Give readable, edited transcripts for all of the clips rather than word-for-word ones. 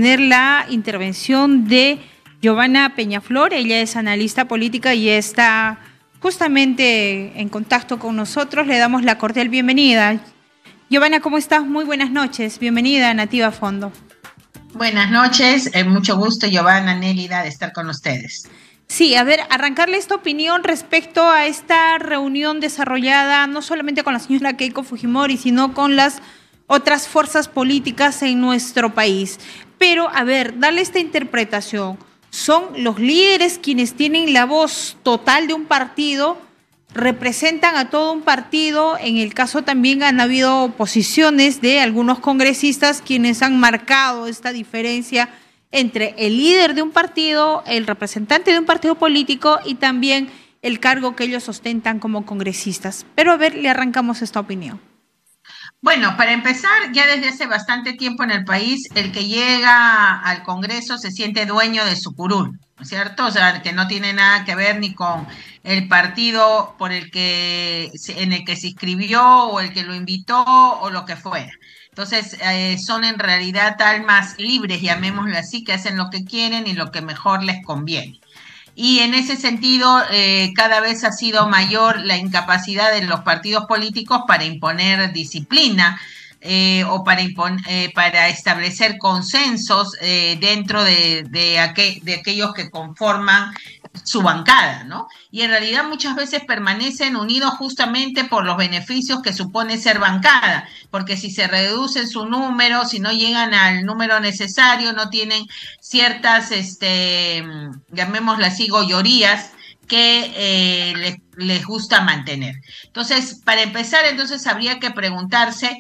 tener la intervención de Giovanna Peñaflor. Ella es analista política y está justamente en contacto con nosotros. Le damos la cordial bienvenida. Giovanna, ¿cómo estás? Muy buenas noches. Bienvenida a Nativa a Fondo. Buenas noches, mucho gusto, Giovanna, Nélida, de estar con ustedes. Sí, a ver, arrancarle esta opinión respecto a esta reunión desarrollada no solamente con la señora Keiko Fujimori, sino con las otras fuerzas políticas en nuestro país. Pero, a ver, darle esta interpretación. ¿Son los líderes quienes tienen la voz total de un partido? ¿Representan a todo un partido? En el caso también han habido posiciones de algunos congresistas quienes han marcado esta diferencia entre el líder de un partido, el representante de un partido político y también el cargo que ellos ostentan como congresistas. Pero a ver, le arrancamos esta opinión. Bueno, para empezar, ya desde hace bastante tiempo en el país, el que llega al Congreso se siente dueño de su curul, ¿no es cierto? O sea, que no tiene nada que ver ni con el partido en el que se inscribió o el que lo invitó o lo que fuera. Entonces, son en realidad almas libres, llamémoslo así, que hacen lo que quieren y lo que mejor les conviene. Y en ese sentido, cada vez ha sido mayor la incapacidad de los partidos políticos para imponer disciplina o para establecer consensos dentro de aquellos que conforman su bancada, ¿no? Y en realidad muchas veces permanecen unidos justamente por los beneficios que supone ser bancada, porque si se reduce su número, si no llegan al número necesario, no tienen ciertas, llamémoslas así, gollorías que les gusta mantener. Entonces, para empezar, entonces habría que preguntarse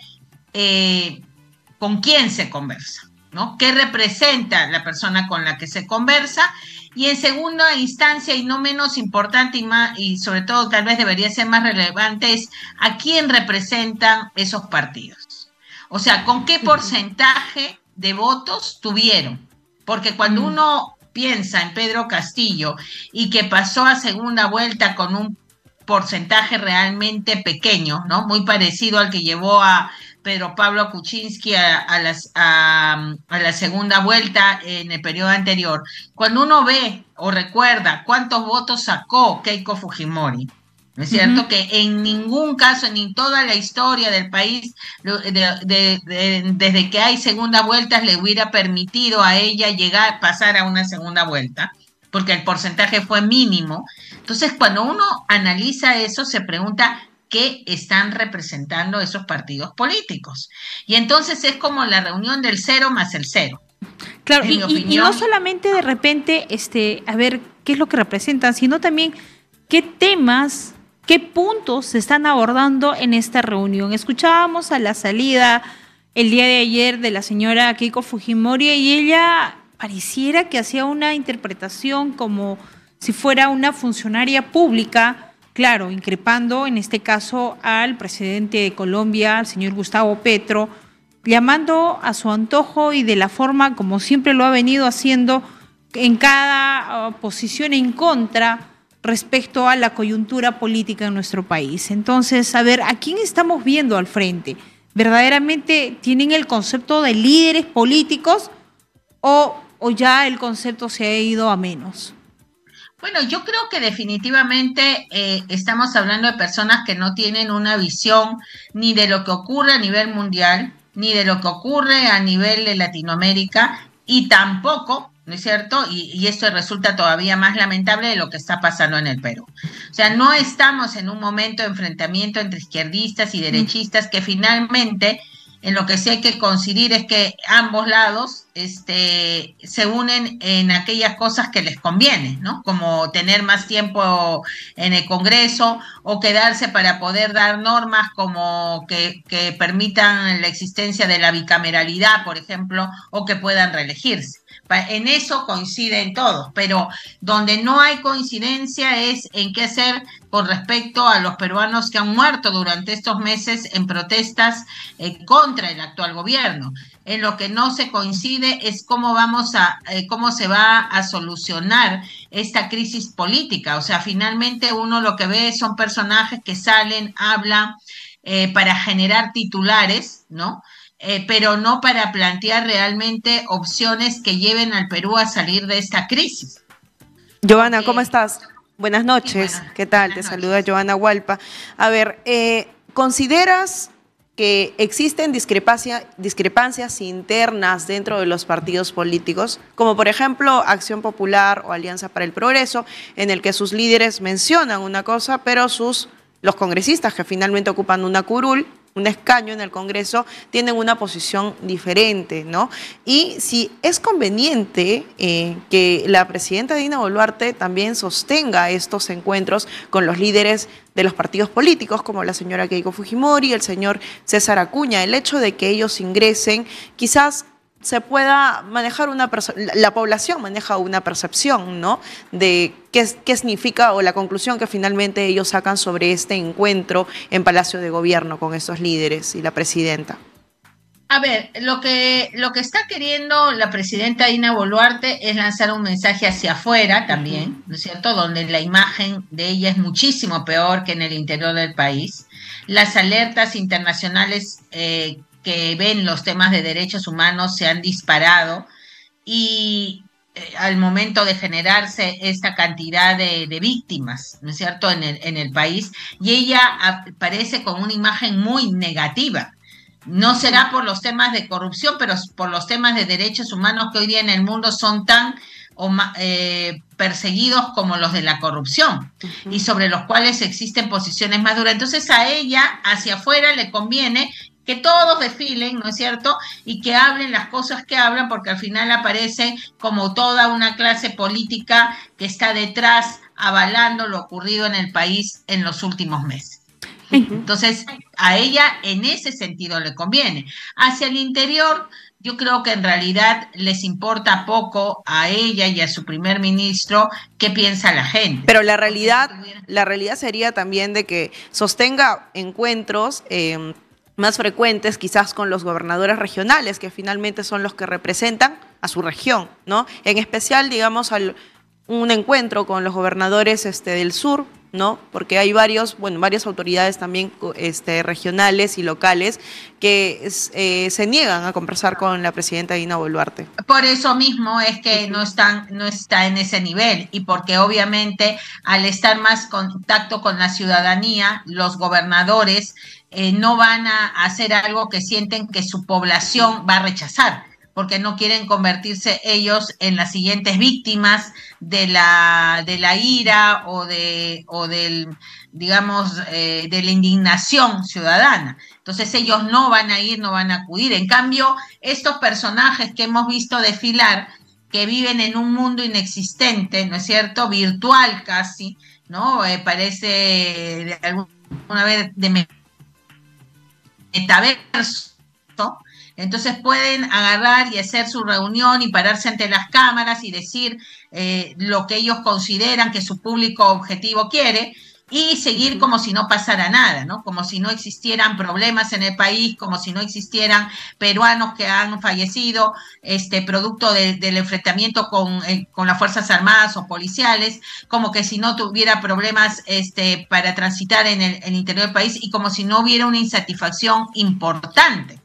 con quién se conversa, ¿no? ¿Qué representa la persona con la que se conversa? Y en segunda instancia, y no menos importante y sobre todo tal vez debería ser más relevante, es a quién representan esos partidos. O sea, ¿con qué porcentaje de votos tuvieron? Porque cuando uno piensa en Pedro Castillo y que pasó a segunda vuelta con un porcentaje realmente pequeño, ¿no? Muy parecido al que llevó a Pedro Pablo Kuczynski a la segunda vuelta en el periodo anterior. Cuando uno ve o recuerda cuántos votos sacó Keiko Fujimori, ¿no es cierto? Que en ningún caso, en toda la historia del país, desde que hay segunda vuelta, le hubiera permitido a ella pasar a una segunda vuelta, porque el porcentaje fue mínimo. Entonces, cuando uno analiza eso, se pregunta qué están representando esos partidos políticos. Y entonces es como la reunión del cero más el cero. Claro, y no solamente de repente, a ver qué es lo que representan, sino también qué temas, qué puntos se están abordando en esta reunión. Escuchábamos a la salida el día de ayer de la señora Keiko Fujimori y ella pareciera que hacía una interpretación como si fuera una funcionaria pública, claro, increpando en este caso al presidente de Colombia, al señor Gustavo Petro, llamando a su antojo y de la forma como siempre lo ha venido haciendo en cada posición en contra respecto a la coyuntura política en nuestro país. Entonces, a ver, ¿a quién estamos viendo al frente? ¿Verdaderamente tienen el concepto de líderes políticos o ya el concepto se ha ido a menos? Bueno, yo creo que definitivamente estamos hablando de personas que no tienen una visión ni de lo que ocurre a nivel mundial, ni de lo que ocurre a nivel de Latinoamérica, y tampoco, ¿no es cierto? Y esto resulta todavía más lamentable de lo que está pasando en el Perú. O sea, no estamos en un momento de enfrentamiento entre izquierdistas y derechistas que finalmente, en lo que sí hay que coincidir es que ambos lados se unen en aquellas cosas que les conviene, ¿no? Como tener más tiempo en el Congreso o quedarse para poder dar normas como que permitan la existencia de la bicameralidad, por ejemplo, o que puedan reelegirse. En eso coinciden todos, pero donde no hay coincidencia es en qué hacer con respecto a los peruanos que han muerto durante estos meses en protestas contra el actual gobierno. En lo que no se coincide es cómo se va a solucionar esta crisis política. O sea, finalmente uno lo que ve son personajes que salen, hablan para generar titulares, ¿no? pero no para plantear realmente opciones que lleven al Perú a salir de esta crisis. Joana, ¿cómo estás? Buenas noches. Sí, ¿Qué tal? Te saluda Joana Hualpa. A ver, ¿consideras que existen discrepancias internas dentro de los partidos políticos, como por ejemplo Acción Popular o Alianza para el Progreso, en el que sus líderes mencionan una cosa, pero los congresistas que finalmente ocupan una curul, un escaño en el Congreso, tienen una posición diferente, ¿no? Y si es conveniente que la presidenta Dina Boluarte también sostenga estos encuentros con los líderes de los partidos políticos, como la señora Keiko Fujimori, el señor César Acuña, el hecho de que ellos ingresen, quizás se pueda manejar la población maneja una percepción, ¿no?, de qué significa o la conclusión que finalmente ellos sacan sobre este encuentro en Palacio de Gobierno con estos líderes y la presidenta. A ver, lo que está queriendo la presidenta Dina Boluarte es lanzar un mensaje hacia afuera también, ¿no es cierto?, donde la imagen de ella es muchísimo peor que en el interior del país. Las alertas internacionales que ven los temas de derechos humanos se han disparado y al momento de generarse esta cantidad de víctimas, ¿no es cierto?, en el país, y ella aparece con una imagen muy negativa. No será por los temas de corrupción, pero por los temas de derechos humanos que hoy día en el mundo son tan perseguidos como los de la corrupción, y sobre los cuales existen posiciones más duras. Entonces a ella, hacia afuera, le conviene que todos desfilen, ¿no es cierto?, y que hablen las cosas que hablan, porque al final aparece como toda una clase política que está detrás avalando lo ocurrido en el país en los últimos meses. Entonces, a ella en ese sentido le conviene. Hacia el interior, yo creo que en realidad les importa poco a ella y a su primer ministro qué piensa la gente. Pero la realidad sería también de que sostenga encuentros más frecuentes quizás con los gobernadores regionales, que finalmente son los que representan a su región, ¿no? En especial, digamos, un encuentro con los gobernadores del sur, ¿no? Porque hay varias autoridades también regionales y locales que se niegan a conversar con la presidenta Dina Boluarte. Por eso mismo es que no está en ese nivel, y porque obviamente al estar más en contacto con la ciudadanía, los gobernadores no van a hacer algo que sienten que su población va a rechazar, porque no quieren convertirse ellos en las siguientes víctimas de la ira o del digamos de la indignación ciudadana. Entonces ellos no van a ir, no van a acudir. En cambio, estos personajes que hemos visto desfilar, que viven en un mundo inexistente, ¿no es cierto?, virtual casi, ¿no? Parece alguna vez de metaverso. Entonces pueden agarrar y hacer su reunión y pararse ante las cámaras y decir lo que ellos consideran que su público objetivo quiere, y seguir como si no pasara nada, ¿no? Como si no existieran problemas en el país, como si no existieran peruanos que han fallecido producto del enfrentamiento con las Fuerzas Armadas o policiales, como que si no tuviera problemas para transitar en el interior del país, y como si no hubiera una insatisfacción importante.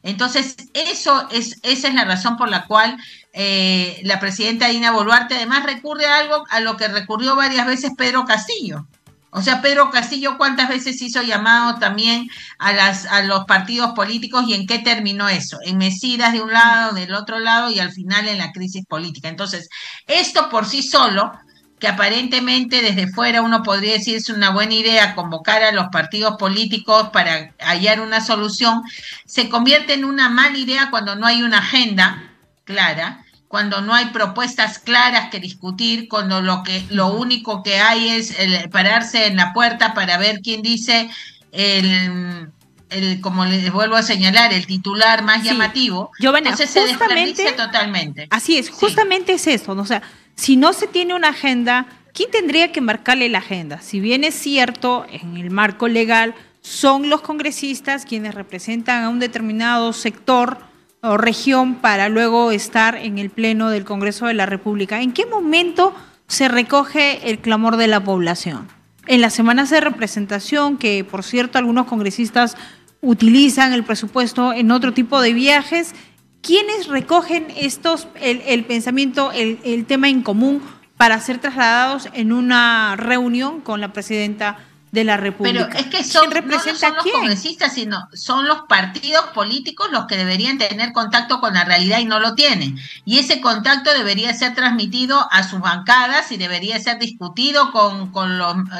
Entonces, esa es la razón por la cual la presidenta Dina Boluarte además recurre a lo que recurrió varias veces Pedro Castillo. O sea, Pedro Castillo, ¿cuántas veces hizo llamado también a los partidos políticos, y en qué terminó eso? En mesidas de un lado, del otro lado, y al final en la crisis política. Entonces, esto por sí solo, que aparentemente desde fuera uno podría decir es una buena idea convocar a los partidos políticos para hallar una solución, se convierte en una mala idea cuando no hay una agenda clara, cuando no hay propuestas claras que discutir, cuando lo único que hay es pararse en la puerta para ver quién dice como les vuelvo a señalar, el titular más llamativo. Giovanna, entonces se desperdicia totalmente. Así es, justamente es eso, ¿no? O sea, si no se tiene una agenda, ¿quién tendría que marcarle la agenda? Si bien es cierto, en el marco legal son los congresistas quienes representan a un determinado sector o región para luego estar en el Pleno del Congreso de la República. ¿En qué momento se recoge el clamor de la población? En las semanas de representación, que por cierto algunos congresistas utilizan el presupuesto en otro tipo de viajes. ¿Quiénes recogen el pensamiento, el tema en común para ser trasladados en una reunión con la presidenta de la República? Pero es que no son los congresistas, sino son los partidos políticos los que deberían tener contacto con la realidad y no lo tienen. Y ese contacto debería ser transmitido a sus bancadas y debería ser discutido con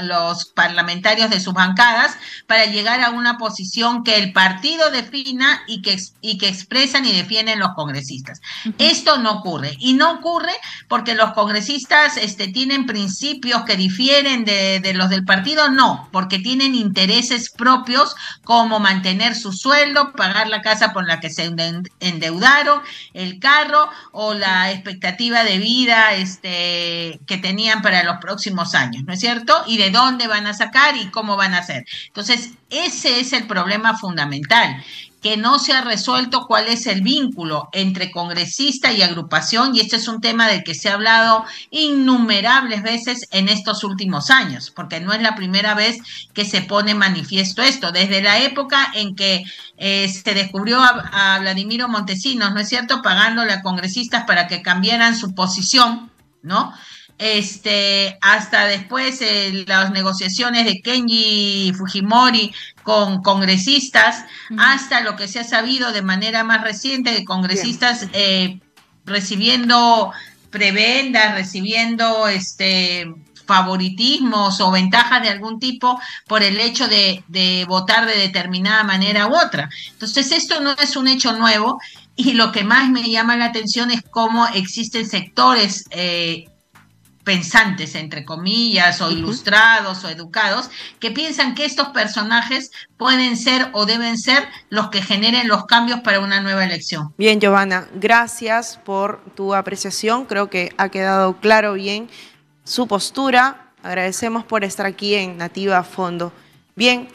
los parlamentarios de sus bancadas para llegar a una posición que el partido defina y que expresan y defienden los congresistas. Esto no ocurre. Y no ocurre porque los congresistas tienen principios que difieren de los del partido, no, porque tienen intereses propios como mantener su sueldo, pagar la casa por la que se endeudaron, el carro o la expectativa de vida que tenían para los próximos años, ¿no es cierto? Y de dónde van a sacar y cómo van a hacer. Entonces, ese es el problema fundamental, que no se ha resuelto cuál es el vínculo entre congresista y agrupación, y este es un tema del que se ha hablado innumerables veces en estos últimos años, porque no es la primera vez que se pone manifiesto esto, desde la época en que se descubrió a Vladimiro Montesinos, ¿no es cierto?, pagándole a congresistas para que cambiaran su posición, ¿no?, hasta después las negociaciones de Kenji Fujimori con congresistas, hasta lo que se ha sabido de manera más reciente de congresistas recibiendo prebendas, recibiendo favoritismos o ventajas de algún tipo por el hecho de votar de determinada manera u otra. Entonces, esto no es un hecho nuevo, y lo que más me llama la atención es cómo existen sectores pensantes, entre comillas, o ilustrados o educados, que piensan que estos personajes pueden ser o deben ser los que generen los cambios para una nueva elección. Bien, Giovanna, gracias por tu apreciación. Creo que ha quedado claro bien su postura. Agradecemos por estar aquí en Nativa a Fondo. Bien.